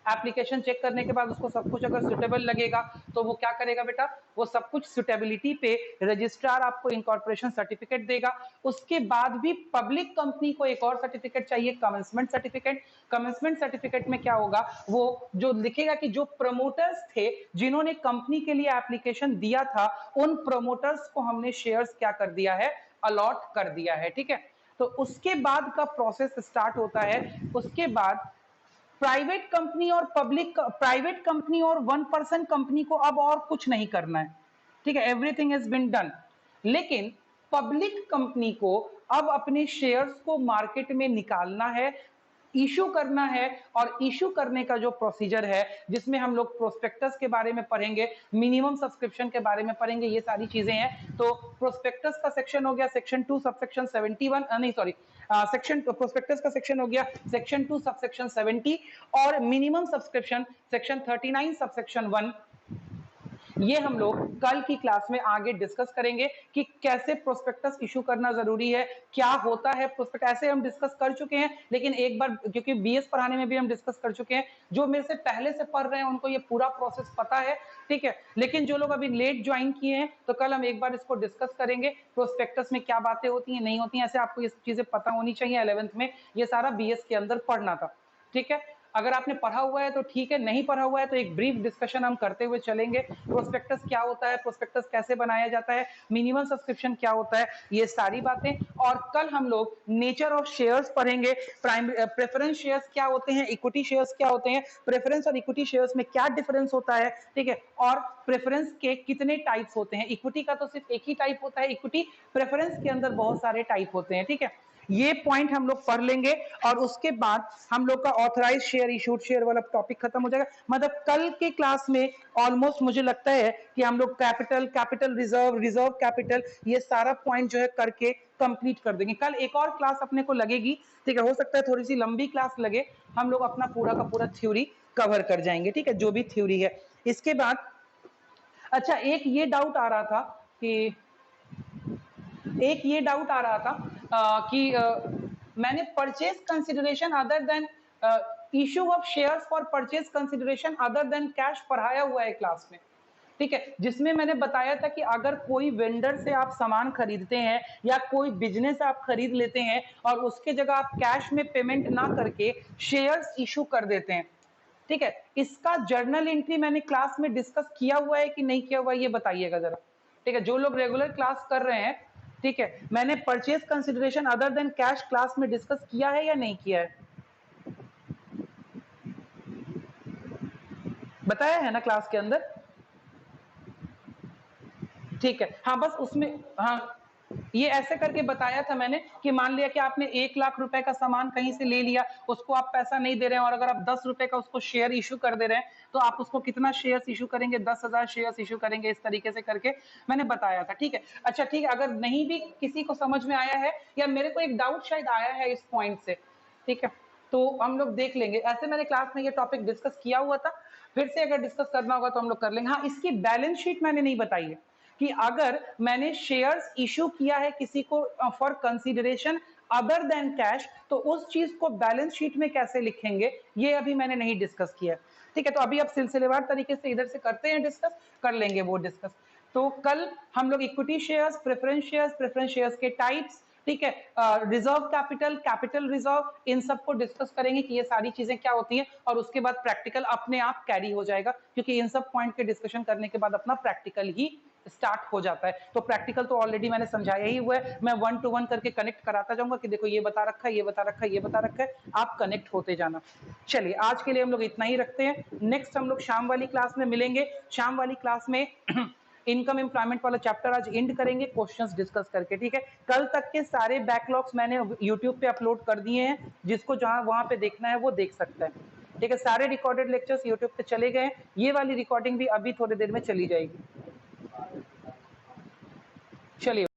एप्लीकेशन चेक करने के बाद उसको सब कुछ अगर सुटेबल लगेगा तो वो क्या करेगा बेटा, वो सब कुछ सुटेबिलिटी पे रजिस्ट्रार आपको इनकॉर्पोरेशन सर्टिफिकेट देगा। उसके बाद भी पब्लिक कंपनी को एक और सर्टिफिकेट चाहिए, कमेंसमेंट सर्टिफिकेट। कमेंसमेंट सर्टिफिकेट में क्या होगा, वो जो लिखेगा कि जो प्रमोटर्स थे जिन्होंने कंपनी के लिए एप्लीकेशन दिया था, उन प्रमोटर्स को हमने शेयर्स क्या कर दिया है, अलॉट कर दिया है। ठीक है, तो उसके बाद का प्रोसेस स्टार्ट होता है। उसके बाद प्राइवेट कंपनी और प्राइवेट कंपनी और 1% कंपनी को अब और कुछ नहीं करना है। ठीक है, एवरीथिंग हैज बीन डन। लेकिन पब्लिक कंपनी को अब अपने शेयर्स को मार्केट में निकालना है, इशू करना है। और इशू करने का जो प्रोसीजर है, जिसमें हम लोग प्रोस्पेक्टस के बारे में पढ़ेंगे, मिनिमम सब्सक्रिप्शन के बारे में पढ़ेंगे, ये सारी चीजें हैं। तो प्रोस्पेक्टस का सेक्शन हो गया सेक्शन 2 सबसेक्शन 71, नहीं सॉरी, सेक्शन प्रोस्पेक्टस का सेक्शन हो गया सेक्शन 2 सबसेक्शन 70, और मिनिमम सब्सक्रिप्शन सेक्शन 39 सबसेक्शन 1। ये हम लोग कल की क्लास में आगे डिस्कस करेंगे कि कैसे प्रोस्पेक्टस इशू करना जरूरी है, क्या होता है प्रोस्पेक्ट। ऐसे हम डिस्कस कर चुके हैं, लेकिन एक बार क्योंकि बीएस पढ़ाने में भी हम डिस्कस कर चुके हैं, जो मेरे से पहले से पढ़ रहे हैं उनको ये पूरा प्रोसेस पता है। ठीक है, लेकिन जो लोग अभी लेट ज्वाइन किए हैं, तो कल हम एक बार इसको डिस्कस करेंगे, प्रोस्पेक्टस में क्या बातें होती हैं, नहीं होती हैं। ऐसे आपको ये चीजें पता होनी चाहिए, 11th में ये सारा बीएस के अंदर पढ़ना था। ठीक है, अगर आपने पढ़ा हुआ है तो ठीक है, नहीं पढ़ा हुआ है तो एक ब्रीफ डिस्कशन हम करते हुए चलेंगे। प्रोस्पेक्टस क्या होता है, प्रोस्पेक्टस कैसे बनाया जाता है, मिनिमम सब्सक्रिप्शन क्या होता है, ये सारी बातें। और कल हम लोग नेचर ऑफ शेयर्स पढ़ेंगे, प्रेफरेंस शेयर्स क्या होते हैं, इक्विटी शेयर्स क्या होते हैं, प्रेफरेंस और इक्विटी शेयर्स में क्या डिफरेंस होता है। ठीक है, और प्रेफरेंस के कितने टाइप्स होते हैं, इक्विटी का तो सिर्फ एक ही टाइप होता है इक्विटी, प्रेफरेंस के अंदर बहुत सारे टाइप होते हैं। ठीक है, ये पॉइंट हम लोग पढ़ लेंगे और उसके बाद हम लोग का ऑथराइज शेयर, इशूड शेयर वाला टॉपिक खत्म हो जाएगा। मतलब कल के क्लास में ऑलमोस्ट मुझे लगता है कि हम लोग capital, capital reserve, reserve capital, ये सारा पॉइंट जो है करके कंप्लीट कर देंगे। कल एक और क्लास अपने को लगेगी, ठीक है, हो सकता है थोड़ी सी लंबी क्लास लगे, हम लोग अपना पूरा का पूरा थ्योरी कवर कर जाएंगे। ठीक है, जो भी थ्योरी है। इसके बाद अच्छा एक ये डाउट आ रहा था कि मैंने purchase consideration other than issue of shares for purchase consideration other than cash पढ़ाया हुआ है क्लास में। ठीक है, जिसमें मैंने बताया था कि अगर कोई वेंडर से आप सामान खरीदते हैं या कोई बिजनेस आप खरीद लेते हैं और उसके जगह आप कैश में पेमेंट ना करके शेयर्स इशू कर देते हैं, ठीक है, इसका जर्नल एंट्री मैंने क्लास में डिस्कस किया हुआ है कि नहीं किया हुआ है, ये बताइएगा जरा। ठीक है, जो लोग रेगुलर क्लास कर रहे हैं, ठीक है, मैंने purchase consideration other than cash class में डिस्कस किया है या नहीं किया है, बताया है ना क्लास के अंदर। ठीक है, हाँ बस उसमें, हाँ ये ऐसे करके बताया था मैंने कि मान लिया कि आपने 1 लाख रुपए का सामान कहीं से ले लिया, उसको आप पैसा नहीं दे रहे हैं और अगर आप 10 रुपए का उसको शेयर इशू कर दे रहे हैं, तो आप उसको कितना शेयर्स इशू करेंगे, 10,000 शेयर्स इशू करेंगे, इस तरीके से करके मैंने बताया था। ठीक है, अच्छा ठीक है, अगर नहीं भी किसी को समझ में आया है या मेरे को एक डाउट शायद आया है इस पॉइंट से, ठीक है, तो हम लोग देख लेंगे। ऐसे मैंने क्लास में ये टॉपिक डिस्कस किया हुआ था, फिर से अगर डिस्कस करना होगा तो हम लोग कर लेंगे। हाँ, इसकी बैलेंस शीट मैंने नहीं बताई है कि अगर मैंने शेयर्स इशू किया है किसी को for consideration other than cash, तो उस चीज को बैलेंस शीट में कैसे लिखेंगे, ये अभी मैंने नहीं डिस्कस किया। ठीक है, तो अभी आप सिलसिलेवार तरीके से इधर से करते हैं डिस्कस, कर लेंगे वो डिस्कस। तो कल हम लोग इक्विटी शेयर्स, प्रेफरेंस शेयर्स के टाइप्स, ठीक है, रिजर्व कैपिटल, कैपिटल रिजर्व, इन सबको डिस्कस करेंगे कि ये सारी चीजें क्या होती हैं, और उसके बाद प्रैक्टिकल अपने आप कैरी हो जाएगा, क्योंकि इन सब पॉइंट के डिस्कशन करने के बाद अपना प्रैक्टिकल ही स्टार्ट हो जाता है। तो प्रैक्टिकल तो ऑलरेडी मैंने समझाया ही हुआ है, मैं 1 to 1 करके कनेक्ट कराता जाऊंगा कि देखो ये बता रखा है, ये बता रखा है, ये बता रखा है, आप कनेक्ट होते जाना। चलिए आज के लिए हम लोग इतना ही रखते हैं, नेक्स्ट हम लोग शाम वाली क्लास में मिलेंगे। शाम वाली क्लास में इनकम एम्प्लॉयमेंट वाला चैप्टर आज एंड करेंगे क्वेश्चंस डिस्कस करके, ठीक है। कल तक के सारे बैकलॉग्स मैंने यूट्यूब पे अपलोड कर दिए हैं, जिसको जहां वहां पे देखना है वो देख सकता है, ठीक है। सारे रिकॉर्डेड लेक्चर्स यूट्यूब पे चले गए, ये वाली रिकॉर्डिंग भी अभी थोड़ी देर में चली जाएगी। चलिए।